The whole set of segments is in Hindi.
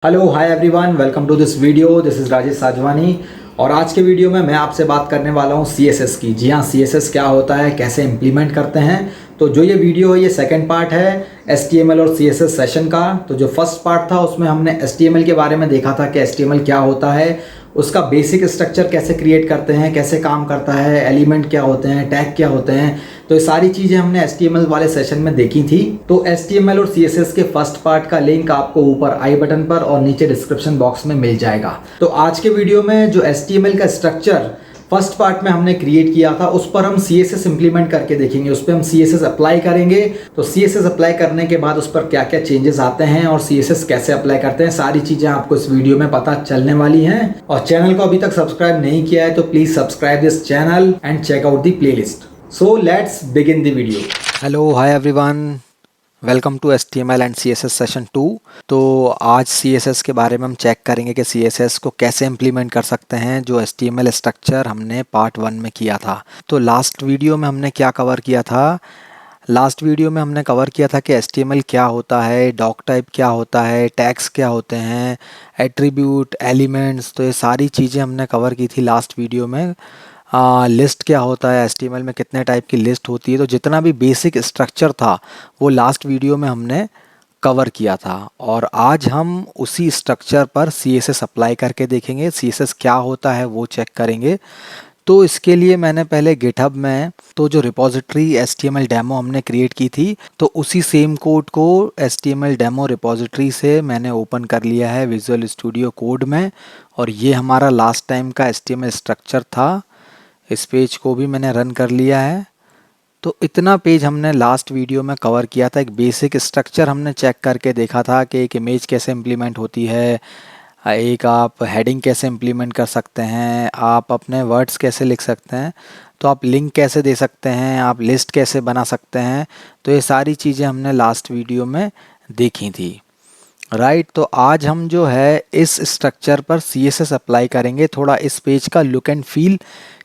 Hello hi everyone, welcome to this video. This is Rajesh Sajwani और आज के वीडियो में मैं आपसे बात करने वाला हूँ सीएसएस की। जी हाँ, सीएसएस क्या होता है, कैसे इम्प्लीमेंट करते हैं। तो जो ये वीडियो है ये सेकंड पार्ट है एचटीएमएल और सीएसएस सेशन का। तो जो फर्स्ट पार्ट था उसमें हमने एचटीएमएल के बारे में देखा था कि एचटीएमएल क्या होता है, उसका बेसिक स्ट्रक्चर कैसे क्रिएट करते हैं, कैसे काम करता है, एलिमेंट क्या होते हैं, टैग क्या होते हैं। तो ये सारी चीज़ें हमने एचटीएमएल वाले सेशन में देखी थी। तो एचटीएमएल और सीएसएस के फर्स्ट पार्ट का लिंक आपको ऊपर आई बटन पर और नीचे डिस्क्रिप्शन बॉक्स में मिल जाएगा। तो आज के वीडियो में जो एचटीएमएल का स्ट्रक्चर फर्स्ट पार्ट में हमने क्रिएट किया था उस पर हम सीएसएस इंप्लीमेंट करके देखेंगे, उस पर हम सीएसएस अप्लाई करेंगे। तो सीएसएस अप्लाई करने के बाद उस पर क्या क्या चेंजेस आते हैं और सीएसएस कैसे अप्लाई करते हैं, सारी चीज़ें आपको इस वीडियो में पता चलने वाली हैं। और चैनल को अभी तक सब्सक्राइब नहीं किया है तो please subscribe this channel and check out the playlist. So let's begin the video. Hello hi everyone, welcome to HTML and CSS session 2। तो आज CSS के बारे में हम चेक करेंगे कि CSS को कैसे इम्प्लीमेंट कर सकते हैं, जो HTML स्ट्रक्चर हमने पार्ट 1 में किया था। तो लास्ट वीडियो में हमने क्या कवर किया था? लास्ट वीडियो में हमने कवर किया था कि HTML क्या होता है, डॉक टाइप क्या होता है, टैग्स क्या होते हैं, एट्रीब्यूट, एलिमेंट्स। तो ये सारी चीज़ें हमने कवर की थी लास्ट वीडियो में। लिस्ट क्या होता है, HTML में कितने टाइप की लिस्ट होती है। तो जितना भी बेसिक स्ट्रक्चर था वो लास्ट वीडियो में हमने कवर किया था और आज हम उसी स्ट्रक्चर पर CSS अप्लाई करके देखेंगे। CSS क्या होता है वो चेक करेंगे। तो इसके लिए मैंने पहले गिटहब में तो जो रिपॉजिटरी HTML डेमो हमने क्रिएट की थी, तो उसी सेम कोड को HTML डेमो रिपॉजिटरी से मैंने ओपन कर लिया है विजुअल स्टूडियो कोड में। और ये हमारा लास्ट टाइम का HTML स्ट्रक्चर था। इस पेज को भी मैंने रन कर लिया है। तो इतना पेज हमने लास्ट वीडियो में कवर किया था। एक बेसिक स्ट्रक्चर हमने चेक करके देखा था कि एक इमेज कैसे इम्प्लीमेंट होती है, एक आप हेडिंग कैसे इम्प्लीमेंट कर सकते हैं, आप अपने वर्ड्स कैसे लिख सकते हैं, तो आप लिंक कैसे दे सकते हैं, आप लिस्ट कैसे बना सकते हैं। तो ये सारी चीज़ें हमने लास्ट वीडियो में देखी थी, राइट। तो आज हम जो है इस स्ट्रक्चर पर CSS अप्लाई करेंगे। थोड़ा इस पेज का लुक एंड फील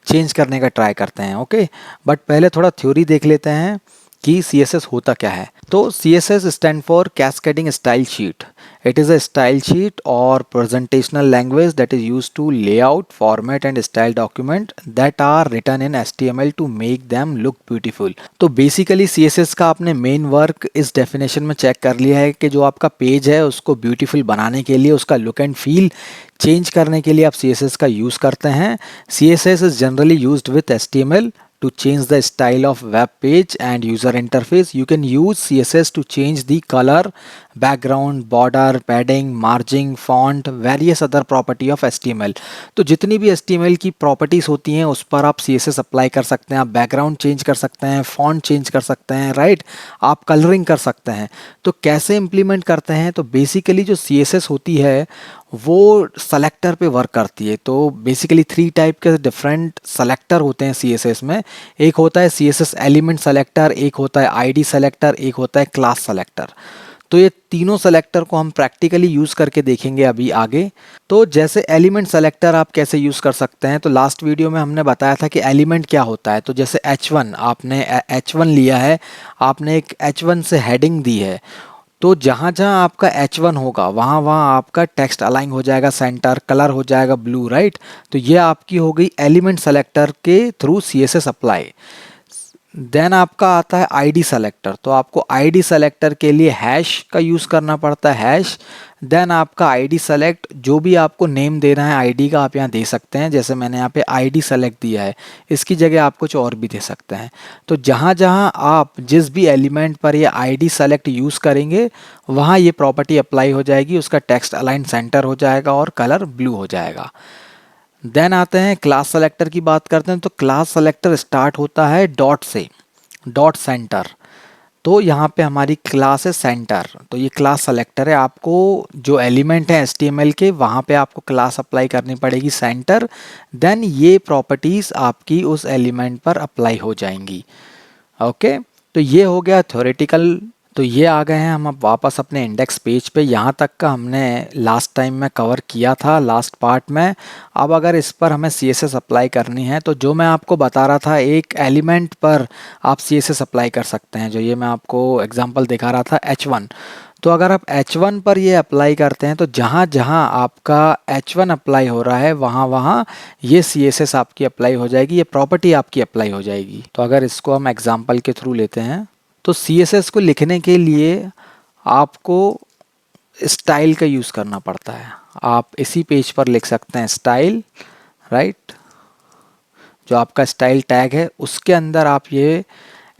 चेंज करने का ट्राई करते हैं, ओके। बट पहले थोड़ा थ्योरी देख लेते हैं कि CSS होता क्या है। तो CSS stand for cascading style sheet. It is a style sheet और presentational language that is use to lay out, format and style document that are written in HTML to make them look beautiful. तो बेसिकली CSS का आपने मेन वर्क इस डेफिनेशन में चेक कर लिया है कि जो आपका पेज है उसको ब्यूटीफुल बनाने के लिए, उसका लुक एंड फील चेंज करने के लिए आप CSS का यूज़ करते हैं। CSS is generally used with HTML to change the style of web page and user interface. You can use CSS to change the color, background, border, padding, margin, font, various other property of HTML. तो जितनी भी HTML की प्रॉपर्टीज़ होती हैं उस पर आप CSS अप्लाई कर सकते हैं। आप बैकग्राउंड चेंज कर सकते हैं, फॉन्ट चेंज कर सकते हैं, राइट। आप कलरिंग कर सकते हैं। तो कैसे इम्प्लीमेंट करते हैं? तो बेसिकली जो CSS होती है वो सेलेक्टर पे वर्क करती है। तो बेसिकली 3 टाइप के डिफरेंट सेलेक्टर होते हैं CSS में। एक होता है CSS एलिमेंट सेलेक्टर, एक होता है ID सेलेक्टर, एक होता है क्लास सेलेक्टर। तो ये तीनों सेलेक्टर को हम प्रैक्टिकली यूज़ करके देखेंगे अभी आगे। तो जैसे एलिमेंट सेलेक्टर आप कैसे यूज़ कर सकते हैं, तो लास्ट वीडियो में हमने बताया था कि एलिमेंट क्या होता है। तो जैसे H1, आपने H1 लिया है, आपने एक H1 से हेडिंग दी है, तो जहाँ जहाँ आपका H1 होगा वहाँ वहाँ आपका टेक्स्ट अलाइन हो जाएगा, सेंटर कलर हो जाएगा ब्लू, राइट। तो ये आपकी हो गई एलिमेंट सेलेक्टर के थ्रू CSS अप्लाई। देन आपका आता है ID सेलेक्टर। तो आपको ID सेलेक्टर के लिए हैश का यूज़ करना पड़ता है, हैश। देन आपका ID सेलेक्ट, जो भी आपको नेम देना है ID का आप यहाँ दे सकते हैं। जैसे मैंने यहाँ पे ID सेलेक्ट दिया है, इसकी जगह आप कुछ और भी दे सकते हैं। तो जहाँ जहाँ आप जिस भी एलिमेंट पर ये ID सेलेक्ट यूज़ करेंगे वहाँ ये प्रॉपर्टी अप्लाई हो जाएगी, उसका टेक्स्ट अलाइन सेंटर हो जाएगा और कलर ब्लू हो जाएगा। देन आते हैं क्लास सेलेक्टर की बात करते हैं। तो क्लास सेलेक्टर स्टार्ट होता है डॉट से, डॉट सेंटर। तो यहाँ पे हमारी क्लास है सेंटर, तो ये क्लास सेलेक्टर है। आपको जो एलिमेंट है HTML के वहाँ पे आपको क्लास अप्लाई करनी पड़ेगी सेंटर। देन ये प्रॉपर्टीज़ आपकी उस एलिमेंट पर अप्लाई हो जाएंगी, ओके। तो ये हो गया थ्योरेटिकल। तो ये आ गए हैं हम अब वापस अपने इंडेक्स पेज पे। यहाँ तक का हमने लास्ट टाइम में कवर किया था लास्ट पार्ट में। अब अगर इस पर हमें CSS अप्लाई करनी है तो जो मैं आपको बता रहा था, एक एलिमेंट पर आप CSS अप्लाई कर सकते हैं। जो ये मैं आपको एग्जांपल दिखा रहा था H1, तो अगर आप H1 पर ये अप्लाई करते हैं तो जहाँ जहाँ आपका H1 अप्लाई हो रहा है वहाँ वहाँ ये CSS आपकी अप्लाई हो जाएगी, ये प्रॉपर्टी आपकी अप्लाई हो जाएगी। तो अगर इसको हम एग्जांपल के थ्रू लेते हैं तो CSS को लिखने के लिए आपको स्टाइल का यूज़ करना पड़ता है। आप इसी पेज पर लिख सकते हैं स्टाइल, राइट। जो आपका स्टाइल टैग है उसके अंदर आप ये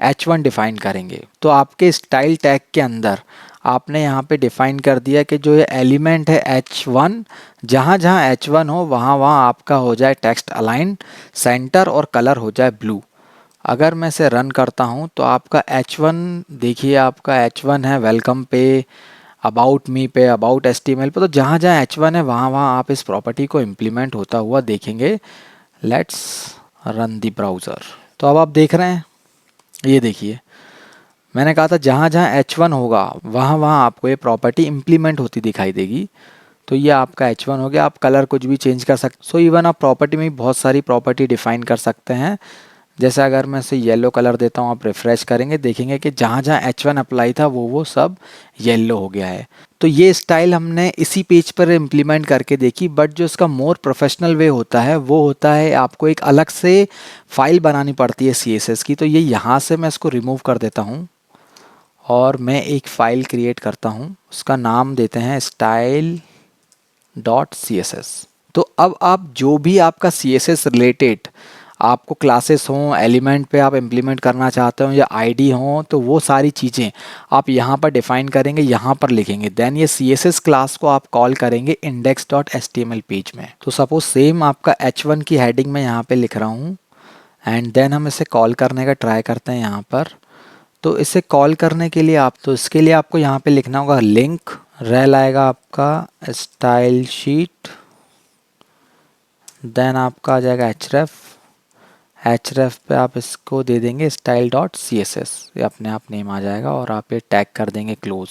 H1 डिफाइन करेंगे। तो आपके स्टाइल टैग के अंदर आपने यहाँ पे डिफाइन कर दिया कि जो ये एलिमेंट है H1, जहाँ जहाँ H1 हो वहाँ वहाँ आपका हो जाए टेक्स्ट अलाइन, सेंटर और कलर हो जाए ब्लू। अगर मैं इसे रन करता हूँ तो आपका H1 देखिए, आपका H1 है वेलकम पे, अबाउट मी पे, अबाउट HTML पे। तो जहाँ जहाँ H1 है वहाँ वहाँ आप इस प्रॉपर्टी को इम्प्लीमेंट होता हुआ देखेंगे। Let's run the browser. तो अब आप देख रहे हैं, ये देखिए मैंने कहा था जहाँ जहाँ H1 होगा वहाँ वहाँ आपको ये प्रॉपर्टी इम्प्लीमेंट होती दिखाई देगी। तो ये आपका H1 हो गया। आप कलर कुछ भी चेंज कर सकते। सो इवन आप प्रॉपर्टी में बहुत सारी प्रॉपर्टी डिफाइन कर सकते हैं। जैसे अगर मैं इसे येलो कलर देता हूँ, आप रिफ्रेश करेंगे देखेंगे कि जहाँ जहाँ H1 अप्लाई था वो सब येलो हो गया है। तो ये स्टाइल हमने इसी पेज पर इम्प्लीमेंट करके देखी। बट जो इसका मोर प्रोफेशनल वे होता है वो होता है आपको एक अलग से फाइल बनानी पड़ती है CSS की। तो ये यहाँ से मैं इसको रिमूव कर देता हूँ और मैं एक फ़ाइल क्रिएट करता हूँ, उसका नाम देते हैं style.css। तो अब आप जो भी आपका CSS रिलेटेड आपको क्लासेस हों, एलिमेंट पे आप इम्प्लीमेंट करना चाहते हो या आईडी हो, तो वो सारी चीज़ें आप यहाँ पर डिफाइन करेंगे, यहाँ पर लिखेंगे। देन ये CSS क्लास को आप कॉल करेंगे index.html पेज में। तो सपोज सेम आपका H1 की हेडिंग में यहाँ पे लिख रहा हूँ एंड देन हम इसे कॉल करने का ट्राई करते हैं यहाँ पर। तो इसे कॉल करने के लिए इसके लिए आपको यहाँ पे लिखना होगा लिंक, रेल आएगा आपका स्टाइल शीट, देन आपका आ जाएगा href पे आप इसको दे देंगे style.css, ये अपने आप नेम आ जाएगा और आप ये टैग कर देंगे क्लोज।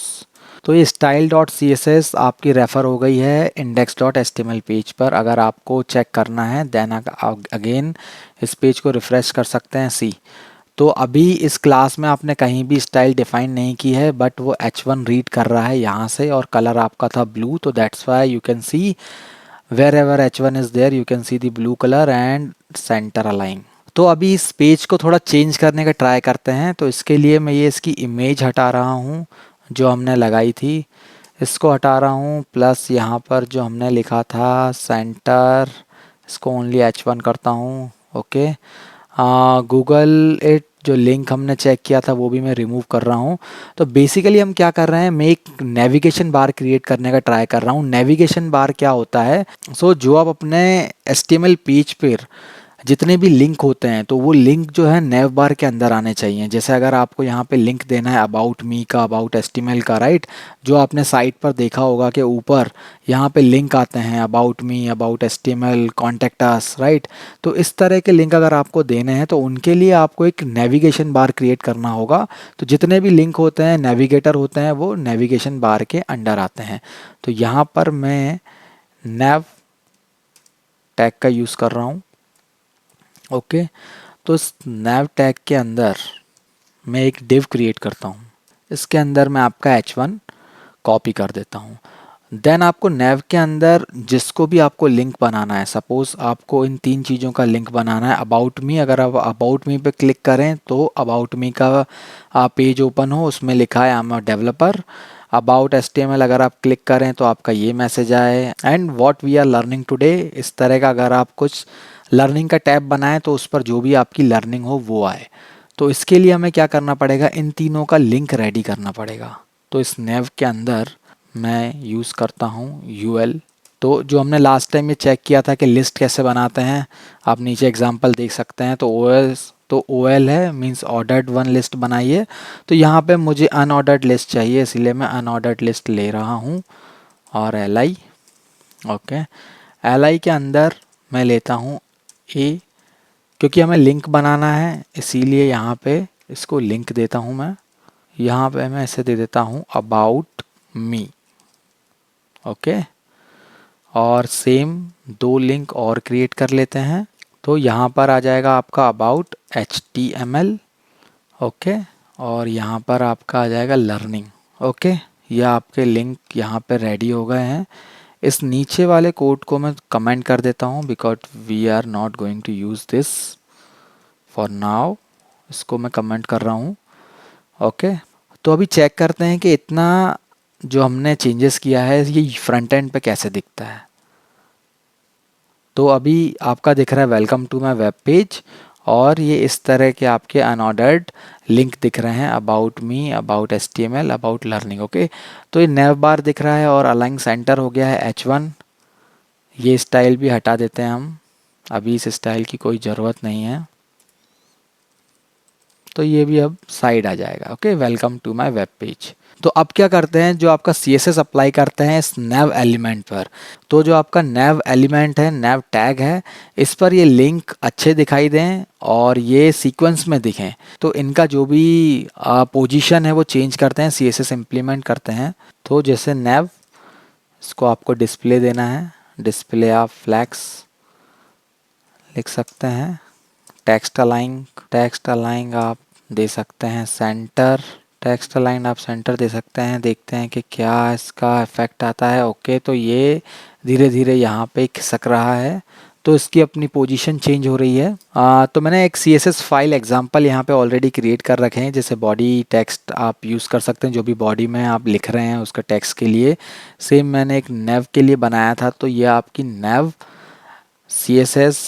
तो ये style.css आपकी रेफ़र हो गई है index.html पेज पर। अगर आपको चेक करना है देन अगेन इस पेज को रिफ़्रेश कर सकते हैं। सी तो अभी इस क्लास में आपने कहीं भी स्टाइल डिफाइन नहीं की है बट वो H1 रीड कर रहा है यहाँ से और कलर आपका था ब्लू। तो that's why you can see wherever H1 is there you can see the blue color and center align। तो अभी इस पेज को थोड़ा चेंज करने का ट्राई करते हैं। तो इसके लिए मैं ये इसकी इमेज हटा रहा हूँ जो हमने लगाई थी, इसको हटा रहा हूँ। प्लस यहाँ पर जो हमने लिखा था सेंटर, इसको ओनली H1 करता हूँ। ओके, गूगल इट जो लिंक हमने चेक किया था वो भी मैं रिमूव कर रहा हूँ। तो बेसिकली हम क्या कर रहे हैं, मैं एक नेविगेशन बार क्रिएट करने का ट्राई कर रहा हूँ। नेविगेशन बार क्या होता है, जो आप अपने HTML पेज पर जितने भी लिंक होते हैं तो वो लिंक जो है नेव बार के अंदर आने चाहिए। जैसे अगर आपको यहाँ पे लिंक देना है अबाउट मी का, अबाउट HTML का, राइट, जो आपने साइट पर देखा होगा कि ऊपर यहाँ पे लिंक आते हैं about me, about HTML, contact us, right. तो इस तरह के लिंक अगर आपको देने हैं तो उनके लिए आपको एक नेविगेशन बार क्रिएट करना होगा। तो जितने भी लिंक होते हैं, नेविगेटर होते हैं, वो नेविगेशन बार के अंडर आते हैं। तो यहाँ पर मैं नेव टैग का यूज़ कर रहा हूँ। ओके, तो इस nav टैग के अंदर मैं एक div क्रिएट करता हूँ। इसके अंदर मैं आपका H1 कॉपी कर देता हूँ। देन आपको nav के अंदर जिसको भी आपको लिंक बनाना है, सपोज़ आपको इन 3 चीज़ों का लिंक बनाना है। अबाउट मी, अगर आप अबाउट मी पे क्लिक करें तो अबाउट मी का पेज ओपन हो, उसमें लिखा है I am a developer. About HTML अगर आप क्लिक करें तो आपका ये मैसेज आए and what we are learning today, इस तरह का अगर आप कुछ लर्निंग का टैब बनाएं तो उस पर जो भी आपकी लर्निंग हो वो आए। तो इसके लिए हमें क्या करना पड़ेगा, इन तीनों का लिंक रेडी करना पड़ेगा। तो इस नेव के अंदर मैं यूज़ करता हूँ UL। तो जो हमने लास्ट टाइम ये चेक किया था कि लिस्ट कैसे बनाते हैं, आप नीचे एग्जांपल देख सकते हैं। तो OL है, मींस ऑर्डर्ड वन लिस्ट बनाइए। तो यहाँ पे मुझे अनऑर्डर्ड लिस्ट चाहिए, इसलिए मैं अनऑर्डर्ड लिस्ट ले रहा हूँ। और LI, ओके, LI के अंदर मैं लेता हूँ A, क्योंकि हमें लिंक बनाना है इसीलिए यहाँ पे इसको लिंक देता हूँ मैं। यहाँ पे मैं इसे दे देता हूँ अबाउट मी। ओके, और सेम 2 लिंक और क्रिएट कर लेते हैं। तो यहाँ पर आ जाएगा आपका अबाउट HTML। ओके, और यहाँ पर आपका आ जाएगा लर्निंग। ओके, ये आपके लिंक यहाँ पे रेडी हो गए हैं। इस नीचे वाले कोड को मैं कमेंट कर देता हूँ because we are not going to use this for now. इसको मैं कमेंट कर रहा हूँ। ओके, तो अभी चेक करते हैं कि इतना जो हमने चेंजेस किया है ये फ्रंट एंड पे कैसे दिखता है। तो अभी आपका दिख रहा है welcome to my web page, और ये इस तरह के आपके अनऑर्डर्ड लिंक दिख रहे हैं, about me, about HTML, about learning. Okay, तो ये नैव बार दिख रहा है और अलाइन सेंटर हो गया है H1। ये स्टाइल भी हटा देते हैं हम, अभी इस स्टाइल की कोई ज़रूरत नहीं है, तो ये भी अब साइड आ जाएगा। Okay, welcome to my web page. तो अब क्या करते हैं, जो आपका CSS अप्लाई करते हैं इस नैव एलिमेंट पर। तो जो आपका नैव एलिमेंट है, नैव टैग है, इस पर ये लिंक अच्छे दिखाई दें और ये सीक्वेंस में दिखें। तो इनका जो भी पोजीशन है वो चेंज करते हैं, CSS इम्प्लीमेंट करते हैं। तो जैसे नैव, इसको आपको डिस्प्ले देना है, डिस्प्ले ऑफ फ्लैक्स लिख सकते हैं। टेक्स्ट अलाइन आप दे सकते हैं सेंटर, टेक्स्ट अलाइन आप सेंटर दे सकते हैं। देखते हैं कि क्या इसका इफेक्ट आता है। ओके, तो ये धीरे धीरे यहाँ पे खिसक रहा है, तो इसकी अपनी पोजीशन चेंज हो रही है। तो मैंने एक CSS फाइल एग्जांपल यहाँ पे ऑलरेडी क्रिएट कर रखे हैं। जैसे बॉडी टेक्स्ट आप यूज़ कर सकते हैं, जो भी बॉडी में आप लिख रहे हैं उसका टेक्स्ट के लिए। सेम मैंने एक नैव के लिए बनाया था, तो ये आपकी नैव CSS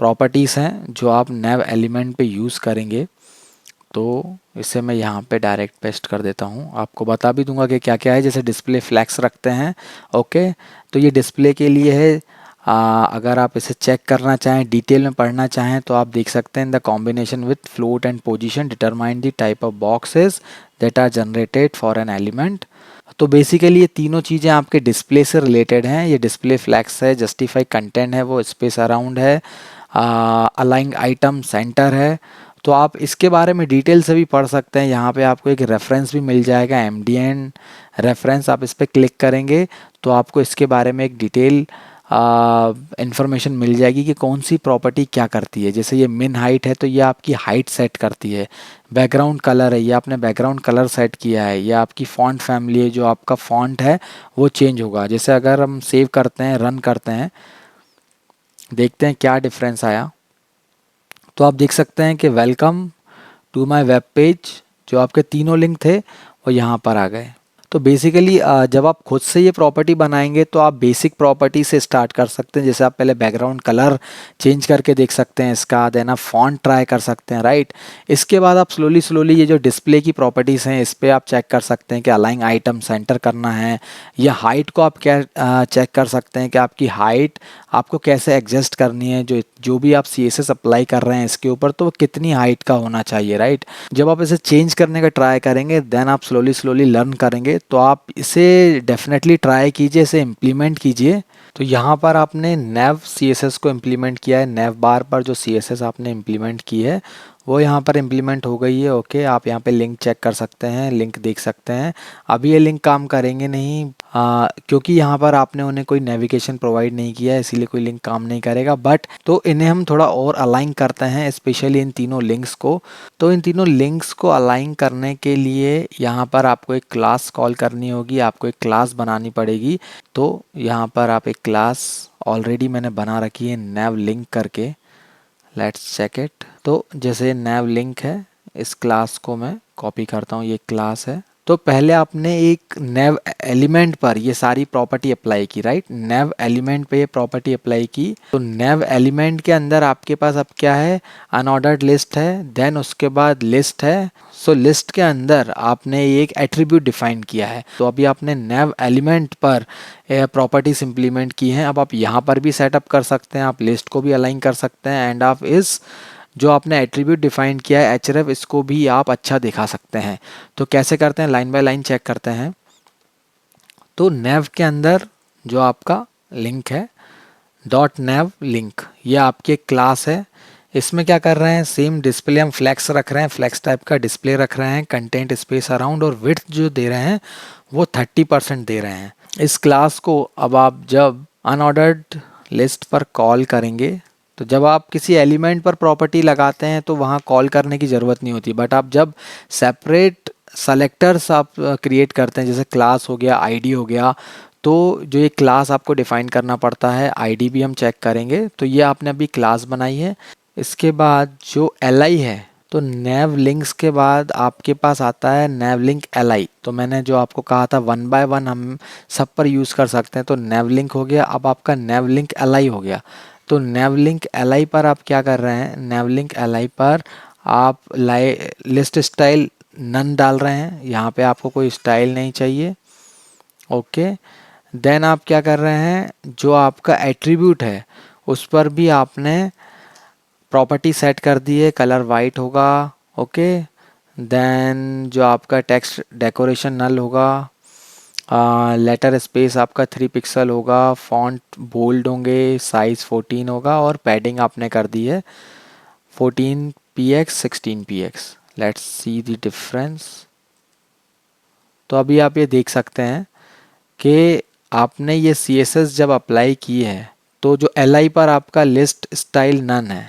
प्रॉपर्टीज़ हैं जो आप नैव एलिमेंट पे यूज़ करेंगे। तो इसे मैं यहाँ पे डायरेक्ट पेस्ट कर देता हूँ। आपको बता भी दूंगा कि क्या क्या है, जैसे डिस्प्ले फ्लैक्स रखते हैं। ओके, तो ये डिस्प्ले के लिए है। अगर आप इसे चेक करना चाहें, डिटेल में पढ़ना चाहें, तो आप देख सकते हैं the combination with float and position determine the type of boxes that are generated for an element. तो बेसिकली ये तीनों चीज़ें आपके डिस्प्ले से रिलेटेड हैं। ये डिस्प्ले फ्लैक्स है, जस्टिफाई कंटेंट है, वो स्पेस अराउंड है, अलाइंग आइटम सेंटर है। तो आप इसके बारे में डिटेल से भी पढ़ सकते हैं। यहाँ पे आपको एक रेफरेंस भी मिल जाएगा, MDN रेफरेंस। आप इस पर क्लिक करेंगे तो आपको इसके बारे में एक डिटेल इंफॉर्मेशन मिल जाएगी कि कौन सी प्रॉपर्टी क्या करती है। जैसे ये मिन हाइट है, तो ये आपकी हाइट सेट करती है। बैकग्राउंड कलर है, ये आपने बैकग्राउंड कलर सेट किया है। ये आपकी फॉन्ट फैमिली है, जो आपका फॉन्ट है वो चेंज होगा। जैसे अगर हम सेव करते हैं, रन करते हैं, देखते हैं क्या डिफरेंस आया। तो आप देख सकते हैं कि welcome to my web page, जो आपके तीनों लिंक थे वो यहाँ पर आ गए। तो बेसिकली जब आप खुद से ये प्रॉपर्टी बनाएंगे तो आप बेसिक प्रॉपर्टी से स्टार्ट कर सकते हैं। जैसे आप पहले बैकग्राउंड कलर चेंज करके देख सकते हैं इसका, देन आप फॉन्ट ट्राई कर सकते हैं, राइट। इसके बाद आप स्लोली ये जो डिस्प्ले की प्रॉपर्टीज़ हैं इस पर आप चेक कर सकते हैं कि अलाइन आइटम सेंटर करना है, या हाइट को आप क्या चेक कर सकते हैं कि आपकी हाइट आपको कैसे एडजस्ट करनी है। जो भी आप CSS अप्लाई कर रहे हैं इसके ऊपर, तो वो कितनी हाइट का होना चाहिए, राइट। जब आप इसे चेंज करने का ट्राई करेंगे, देन आप स्लोली लर्न करेंगे। तो आप इसे डेफिनेटली ट्राई कीजिए, इसे इम्प्लीमेंट कीजिए। तो यहाँ पर आपने नैव CSS को इम्प्लीमेंट किया है। नैव बार पर जो CSS आपने इम्प्लीमेंट की है वो यहाँ पर इम्प्लीमेंट हो गई है। ओके, आप यहाँ पे लिंक चेक कर सकते हैं, लिंक देख सकते हैं। अभी ये लिंक काम करेंगे नहीं, क्योंकि यहाँ पर आपने उन्हें कोई नेविगेशन प्रोवाइड नहीं किया है, इसीलिए कोई लिंक काम नहीं करेगा। बट तो इन्हें हम थोड़ा और अलाइन करते हैं, स्पेशली इन तीनों लिंक्स को। तो इन तीनों लिंक्स को अलाइन करने के लिए यहाँ पर आपको एक क्लास कॉल करनी होगी, आपको एक क्लास बनानी पड़ेगी। तो यहाँ पर आप एक क्लास ऑलरेडी मैंने बना रखी है नैव लिंक करके, लेट्स चेक इट। तो जैसे नैव लिंक है, इस क्लास को मैं कॉपी करता हूँ, ये क्लास है। तो पहले आपने एक नैव एलिमेंट पर ये सारी प्रॉपर्टी अप्लाई की, राइट। नैव एलिमेंट पे ये प्रॉपर्टी अप्लाई की। तो नैव एलिमेंट के अंदर आपके पास अब क्या है, अनऑर्डर्ड लिस्ट है, देन उसके बाद लिस्ट है। सो लिस्ट के अंदर आपने एक एट्रीब्यूट डिफाइन किया है। तो अभी आपने नैव एलिमेंट पर प्रॉपर्टीज इंप्लीमेंट की हैं। अब आप यहाँ पर भी सेटअप कर सकते हैं, आप लिस्ट को भी अलाइन कर सकते हैं, एंड आप इस जो आपने एट्रीब्यूट डिफाइन किया है href, इसको भी आप अच्छा दिखा सकते हैं। तो कैसे करते हैं, लाइन बाय लाइन चेक करते हैं। तो नैव के अंदर जो आपका लिंक है डॉट नैव लिंक, ये आपकी एक क्लास है। इसमें क्या कर रहे हैं, सेम डिस्प्ले हम फ्लैक्स रख रहे हैं, फ्लैक्स टाइप का डिस्प्ले रख रहे हैं, कंटेंट स्पेस अराउंड, और विड्थ जो दे रहे हैं वो 30% दे रहे हैं। इस क्लास को अब आप जब अनऑर्डर्ड लिस्ट पर कॉल करेंगे, तो जब आप किसी एलिमेंट पर प्रॉपर्टी लगाते हैं तो वहाँ कॉल करने की ज़रूरत नहीं होती। बट आप जब सेपरेट सेलेक्टर्स आप क्रिएट करते हैं, जैसे क्लास हो गया, आईडी हो गया, तो जो ये क्लास आपको डिफाइन करना पड़ता है, आईडी भी हम चेक करेंगे। तो ये आपने अभी क्लास बनाई है। इसके बाद जो एलआई है, तो नैव लिंक्स के बाद आपके पास आता है नैव लिंक एलआई। तो मैंने जो आपको कहा था 1 बाय 1 हम सब पर यूज़ कर सकते हैं। तो नैव लिंक हो गया, अब आपका नैव लिंक एलआई हो गया। तो नैव लिंक एलआई पर आप क्या कर रहे हैं, नैव लिंक एलआई पर आप लिस्ट स्टाइल नन डाल रहे हैं। यहाँ पे आपको कोई स्टाइल नहीं चाहिए। ओके, देन आप क्या कर रहे हैं, जो आपका एट्रीब्यूट है उस पर भी आपने प्रॉपर्टी सेट कर दी है, कलर वाइट होगा। ओके, देन जो आपका टेक्स्ट डेकोरेशन नल होगा, लेटर स्पेस आपका 3 पिक्सल होगा, फॉन्ट बोल्ड होंगे, साइज 14 होगा, और पैडिंग आपने कर दी है 14 px 16 px। Let's see the difference. तो अभी आप ये देख सकते हैं कि आपने ये CSS जब अप्लाई की है, तो जो LI पर आपका लिस्ट स्टाइल नन है,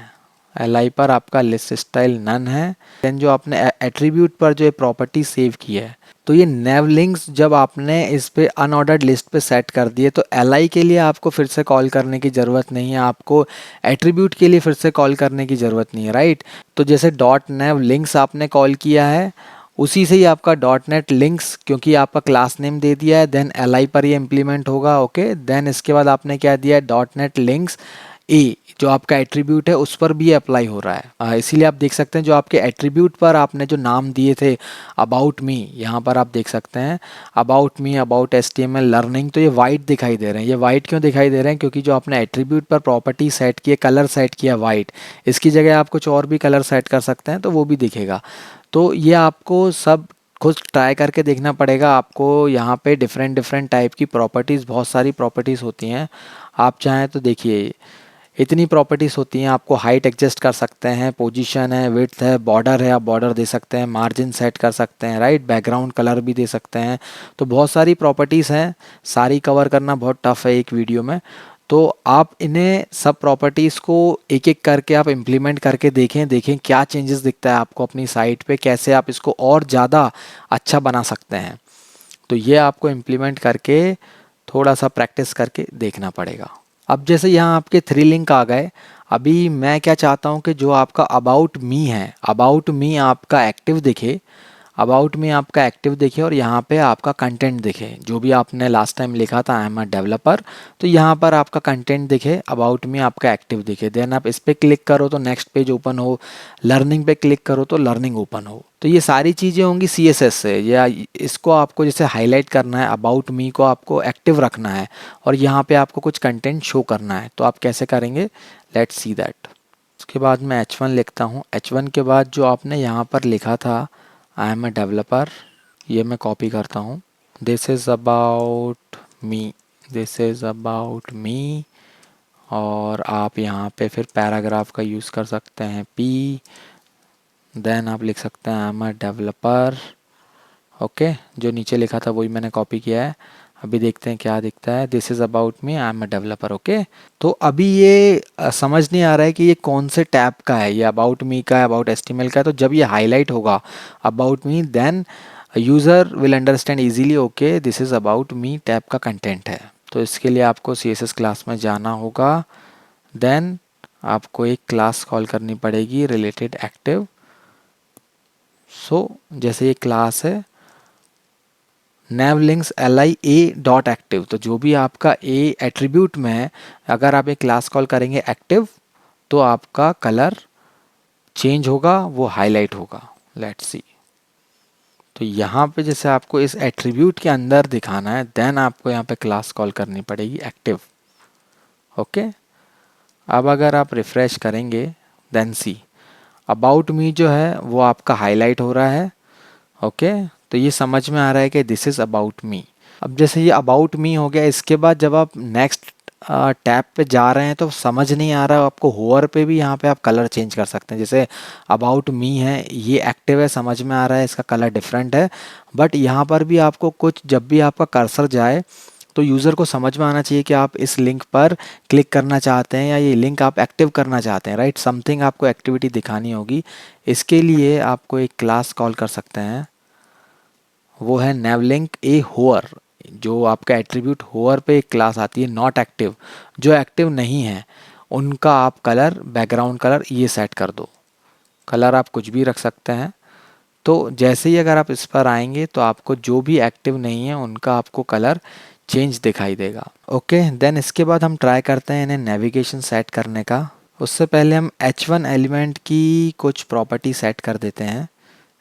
LI पर आपका लिस्ट स्टाइल नन है। देन जो आपने एट्रीब्यूट पर जो प्रॉपर्टी सेव की है, तो ये नैव लिंक्स जब आपने इस पे अनऑर्डर्ड लिस्ट पे सेट कर दिए, तो LI के लिए आपको फिर से कॉल करने की ज़रूरत नहीं है, आपको एट्रीब्यूट के लिए फिर से कॉल करने की ज़रूरत नहीं है, राइट। तो जैसे डॉट नैव लिंक्स आपने कॉल किया है, उसी से ही आपका डॉट नेट लिंक्स, क्योंकि आपका क्लास नेम दे दिया है, देन LI पर ये इम्प्लीमेंट होगा। ओके, देन इसके बाद आपने क्या दिया है, डॉट नेट लिंक्स ए, जो आपका एट्रीब्यूट है उस पर भी अप्लाई हो रहा है। इसीलिए आप देख सकते हैं जो आपके एट्रीब्यूट पर आपने जो नाम दिए थे अबाउट मी, यहाँ पर आप देख सकते हैं about me, about HTML learning, तो ये वाइट दिखाई दे रहे हैं। ये वाइट क्यों दिखाई दे रहे हैं, क्योंकि जो आपने एट्रीब्यूट पर प्रॉपर्टी सेट की है, कलर सेट किया वाइट, इसकी जगह आप कुछ और भी कलर सेट कर सकते हैं तो वो भी दिखेगा। तो ये आपको सब खुद ट्राई करके देखना पड़ेगा। आपको यहाँ पे डिफरेंट डिफरेंट टाइप की प्रॉपर्टीज़, बहुत सारी प्रॉपर्टीज़ होती हैं। आप चाहें तो देखिए, इतनी प्रॉपर्टीज़ होती हैं। आपको हाइट एडजस्ट कर सकते हैं, पोजीशन है, विड्थ है, बॉर्डर है, आप बॉर्डर दे सकते हैं, मार्जिन सेट कर सकते हैं, राइट, बैकग्राउंड कलर भी दे सकते हैं। तो बहुत सारी प्रॉपर्टीज़ हैं, सारी कवर करना बहुत टफ है एक वीडियो में। तो आप इन्हें सब प्रॉपर्टीज़ को एक एक करके आप इम्प्लीमेंट करके देखें क्या चेंजेस दिखता है आपको अपनी साइट पे, कैसे आप इसको और ज़्यादा अच्छा बना सकते हैं। तो ये आपको इम्प्लीमेंट करके थोड़ा सा प्रैक्टिस करके देखना पड़ेगा। अब जैसे यहाँ आपके 3 लिंक आ गए, अभी मैं क्या चाहता हूँ कि जो आपका अबाउट मी है, अबाउट मी आपका एक्टिव दिखे, अबाउट मी आपका एक्टिव दिखे, और यहाँ पे आपका कंटेंट दिखे, जो भी आपने लास्ट टाइम लिखा था आई एम अ डेवलपर, तो यहाँ पर आपका कंटेंट दिखे, अबाउट मी आपका एक्टिव दिखे। देन आप इस पर क्लिक करो तो नेक्स्ट पेज ओपन हो, लर्निंग पे क्लिक करो तो लर्निंग ओपन हो। तो ये सारी चीज़ें होंगी CSS से, या इसको आपको जैसे हाईलाइट करना है, अबाउट मी को आपको एक्टिव रखना है, और यहाँ पे आपको कुछ कंटेंट शो करना है। तो आप कैसे करेंगे, लेट्स सी दैट। उसके बाद मैं H1 लिखता हूँ। H1 के बाद जो आपने यहाँ पर लिखा था आई एम अ डेवलपर, ये मैं कॉपी करता हूँ। This is about me, this is about मी, और आप यहाँ पे फिर पैराग्राफ का यूज़ कर सकते हैं P, देन आप लिख सकते हैं I am a developer. Okay, जो नीचे लिखा था वही मैंने कॉपी किया है। अभी देखते हैं क्या दिखता है, this is about me, I am a developer. Okay, तो अभी ये समझ नहीं आ रहा है कि ये कौन से टैब का है, ये अबाउट मी का है, अबाउट HTML का है। तो जब ये हाईलाइट होगा about me, then user will understand easily, okay this is about me tab का कंटेंट है। तो इसके लिए आपको CSS क्लास में जाना होगा, देन आपको एक क्लास कॉल करनी पड़ेगी रिलेटेड एक्टिव। सो जैसे ये क्लास है navlinks li a dot active, तो जो भी आपका a एट्रीब्यूट में है, अगर आप एक क्लास कॉल करेंगे एक्टिव, तो आपका कलर चेंज होगा, वो हाईलाइट होगा। Let's see. तो यहाँ पे जैसे आपको इस एट्रीब्यूट के अंदर दिखाना है, देन आपको यहाँ पे क्लास कॉल करनी पड़ेगी एक्टिव। ओके, अब अगर आप रिफ्रेश करेंगे, देन सी अबाउट मी जो है वो आपका हाईलाइट हो रहा है। ओके, तो ये समझ में आ रहा है कि दिस इज़ अबाउट मी। अब जैसे ये अबाउट मी हो गया, इसके बाद जब आप नेक्स्ट टैब पे जा रहे हैं तो समझ नहीं आ रहा, आपको होवर पे भी यहाँ पे आप कलर चेंज कर सकते हैं। जैसे अबाउट मी है, ये एक्टिव है, समझ में आ रहा है इसका कलर डिफरेंट है, बट यहाँ पर भी आपको कुछ, जब भी आपका कर्सर जाए तो यूज़र को समझ में आना चाहिए कि आप इस लिंक पर क्लिक करना चाहते हैं या ये लिंक आप एक्टिव करना चाहते हैं, राइट। समथिंग आपको एक्टिविटी दिखानी होगी। इसके लिए आपको एक क्लास कॉल कर सकते हैं, वो है navlink a hover, जो आपका एट्रीब्यूट होवर पे एक क्लास आती है नॉट एक्टिव, जो एक्टिव नहीं है उनका आप कलर, बैकग्राउंड कलर ये सेट कर दो। कलर आप कुछ भी रख सकते हैं। तो जैसे ही अगर आप इस पर आएंगे तो आपको जो भी एक्टिव नहीं है उनका आपको कलर चेंज दिखाई देगा। ओके, देन इसके बाद हम ट्राई करते हैं इन्हें नेविगेशन सेट करने का। उससे पहले हम H1 एलिमेंट की कुछ प्रॉपर्टी सेट कर देते हैं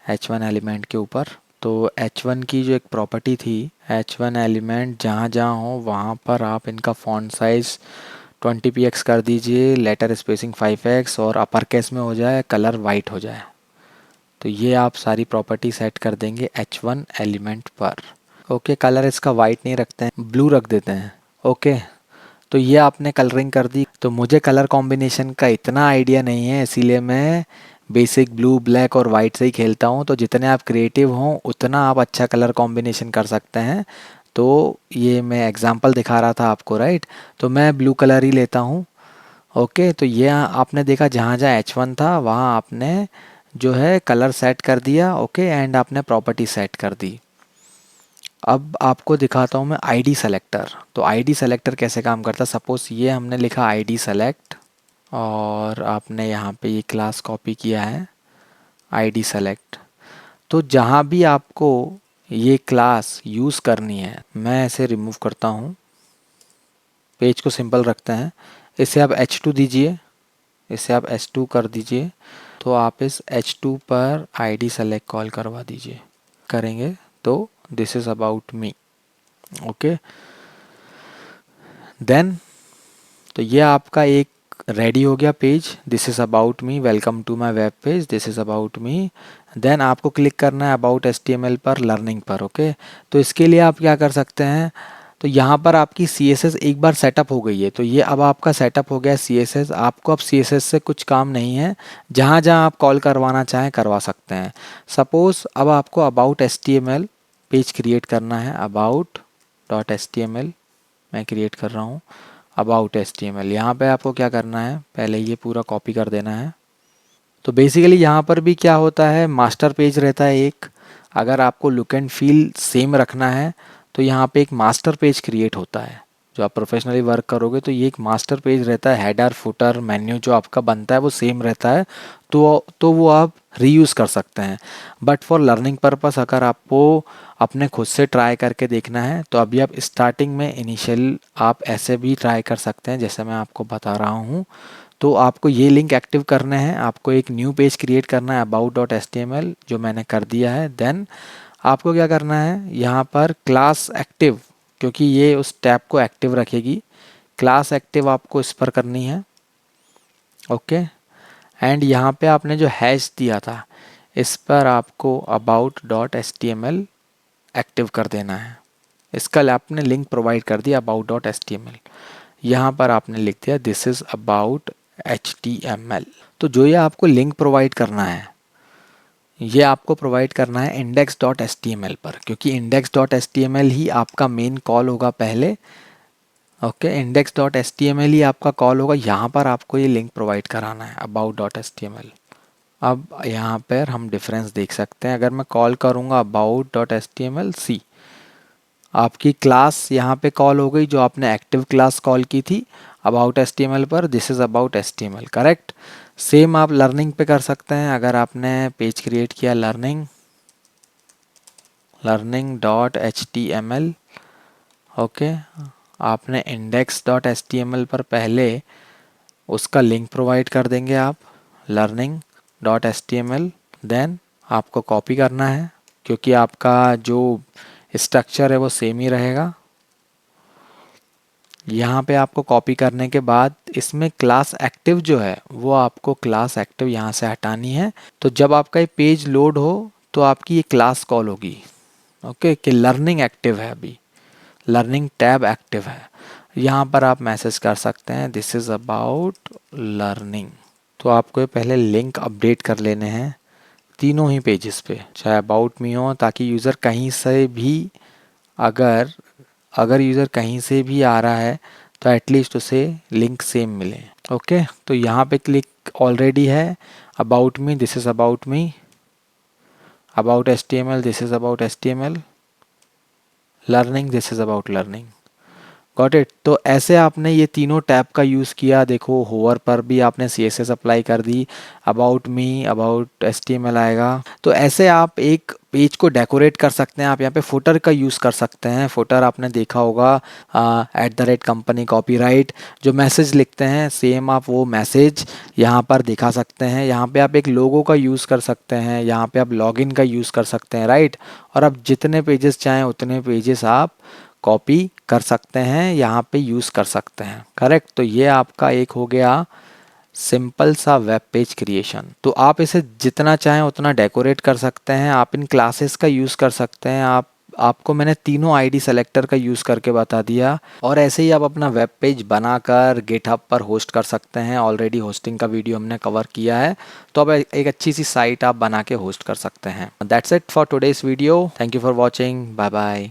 H1 एलिमेंट के ऊपर। तो H1 की जो एक प्रॉपर्टी थी, H1 एलिमेंट जहाँ जहाँ हो वहाँ पर आप इनका फॉन्ट साइज़ 20px कर दीजिए, लेटर स्पेसिंग 5x और अपर केस में हो जाए, कलर वाइट हो जाए। तो ये आप सारी प्रॉपर्टी सेट कर देंगे H1 एलिमेंट पर। ओके, कलर इसका वाइट नहीं रखते हैं, ब्लू रख देते हैं। ओके, तो ये आपने कलरिंग कर दी। तो मुझे कलर कॉम्बिनेशन का इतना आइडिया नहीं है, इसीलिए मैं बेसिक ब्लू, ब्लैक और वाइट से ही खेलता हूँ। तो जितने आप क्रिएटिव हों उतना आप अच्छा कलर कॉम्बिनेशन कर सकते हैं। तो ये मैं एग्जांपल दिखा रहा था आपको, राइट। तो मैं ब्लू कलर ही लेता हूँ। ओके, तो ये आपने देखा जहाँ जहाँ H1 था वहाँ आपने जो है कलर सेट कर दिया। ओके, एंड आपने प्रॉपर्टी सेट कर दी। अब आपको दिखाता हूँ मैं आईडी सेलेक्टर। तो आईडी सेलेक्टर कैसे काम करता है। सपोज ये हमने लिखा आईडी सेलेक्ट और आपने यहाँ पे ये क्लास कॉपी किया है आईडी सेलेक्ट। तो जहाँ भी आपको ये क्लास यूज़ करनी है, मैं इसे रिमूव करता हूँ, पेज को सिंपल रखते हैं। इसे आप H2 दीजिए, इसे आप H2 कर दीजिए। तो आप इस H2 पर आईडी सेलेक्ट कॉल करवा दीजिए। करेंगे तो this is about me. Okay, then तो ये आपका एक रेडी हो गया page. This is about me, welcome to my web page, this is about me. Then आपको क्लिक करना है अबाउट HTML पर, लर्निंग पर। ओके, तो इसके लिए आप क्या कर सकते हैं। तो यहाँ पर आपकी CSS एक बार सेटअप हो गई है। तो ये अब आपका सेटअप हो गया CSS। आपको अब CSS से कुछ काम नहीं है, जहाँ जहाँ आप कॉल करवाना चाहें करवा सकते हैं। सपोज़ अब आपको अबाउट HTML पेज क्रिएट करना है। about.html मैं क्रिएट कर रहा हूँ। अबाउट HTML, यहाँ पे आपको क्या करना है, पहले ये पूरा कॉपी कर देना है। तो बेसिकली यहाँ पर भी क्या होता है, मास्टर पेज रहता है एक। अगर आपको लुक एंड फील सेम रखना है तो यहाँ पे एक मास्टर पेज क्रिएट होता है। जो आप प्रोफेशनली वर्क करोगे तो ये एक मास्टर पेज रहता है। हेडर, फुटर, मेन्यू जो आपका बनता है वो सेम रहता है। तो वो आप रीयूज़ कर सकते हैं। बट फॉर लर्निंग पर्पस अगर आपको अपने खुद से ट्राई करके देखना है तो अभी आप स्टार्टिंग में इनिशियल आप ऐसे भी ट्राई कर सकते हैं जैसे मैं आपको बता रहा हूँ। तो आपको ये लिंक एक्टिव करने हैं, आपको एक न्यू पेज क्रिएट करना है about.html, जो मैंने कर दिया है। देन आपको क्या करना है, यहाँ पर क्लास एक्टिव, क्योंकि ये उस टैब को एक्टिव रखेगी, क्लास एक्टिव आपको इस पर करनी है। ओके, एंड यहाँ पे आपने जो हैश दिया था इस पर आपको about.html एक्टिव कर देना है। इसका आपने लिंक प्रोवाइड कर दिया about.html। यहाँ पर आपने लिख दिया दिस इज़ अबाउट HTML। तो जो ये आपको लिंक प्रोवाइड करना है, ये आपको प्रोवाइड करना है index.html पर, क्योंकि index.html ही आपका मेन कॉल होगा पहले। ओके, index.html ही आपका कॉल होगा। यहाँ पर आपको ये लिंक प्रोवाइड कराना है about.html। अब यहाँ पर हम डिफरेंस देख सकते हैं। अगर मैं कॉल करूँगा about.html, सी आपकी क्लास यहाँ पे कॉल हो गई जो आपने एक्टिव क्लास कॉल की थी अबाउट HTML पर, this is about HTML, correct. Same आप लर्निंग पे कर सकते हैं। अगर आपने पेज क्रिएट किया learning.html, ओके, आपने index.html पर पहले उसका लिंक प्रोवाइड कर देंगे आप learning.html। देन आपको कॉपी करना है क्योंकि आपका जो स्ट्रक्चर है वो सेम ही रहेगा। यहाँ पे आपको कॉपी करने के बाद इसमें क्लास एक्टिव जो है वो आपको क्लास एक्टिव यहाँ से हटानी है। तो जब आपका ये पेज लोड हो तो आपकी ये क्लास कॉल होगी। ओके, कि लर्निंग एक्टिव है, अभी लर्निंग टैब एक्टिव है। यहाँ पर आप मैसेज कर सकते हैं दिस इज़ अबाउट लर्निंग। तो आपको पहले लिंक अपडेट कर लेने हैं तीनों ही पेजेस पे, चाहे अबाउट मी हो, ताकि यूज़र कहीं से भी अगर यूज़र कहीं से भी आ रहा है तो एटलीस्ट उसे लिंक सेम मिले। ओके, तो यहाँ पे क्लिक ऑलरेडी है about me, this is about me, about HTML, this is about HTML। Learning, this is about learning. Got it. तो ऐसे आपने ये तीनों टैब का यूज़ किया। देखो होवर पर भी आपने CSS अप्लाई कर दी, अबाउट मी, अबाउट HTML आएगा। तो ऐसे आप एक पेज को डेकोरेट कर सकते हैं। आप यहाँ पे फुटर का यूज़ कर सकते हैं। फुटर आपने देखा होगा @company copyright, जो मैसेज लिखते हैं सेम आप वो मैसेज यहाँ पर दिखा सकते हैं। यहाँ पे आप एक लोगो का यूज़ कर सकते हैं, यहाँ पे आप लॉगिन का यूज़ कर सकते हैं, राइट। और आप जितने पेजेस चाहें उतने पेजेस आप कॉपी कर सकते हैं, यहाँ पे यूज़ कर सकते हैं, करेक्ट। तो ये आपका एक हो गया सिंपल सा वेब पेज क्रिएशन। तो आप इसे जितना चाहें उतना डेकोरेट कर सकते हैं। आप इन क्लासेस का यूज़ कर सकते हैं। आपको मैंने तीनों आईडी सेलेक्टर का यूज़ करके बता दिया। और ऐसे ही आप अपना वेब पेज बनाकर गिटहब पर होस्ट कर सकते हैं। ऑलरेडी होस्टिंग का वीडियो हमने कवर किया है, तो अब एक अच्छी सी साइट आप बना के होस्ट कर सकते हैं। That's it for today's video. Thank you for watching. Bye bye.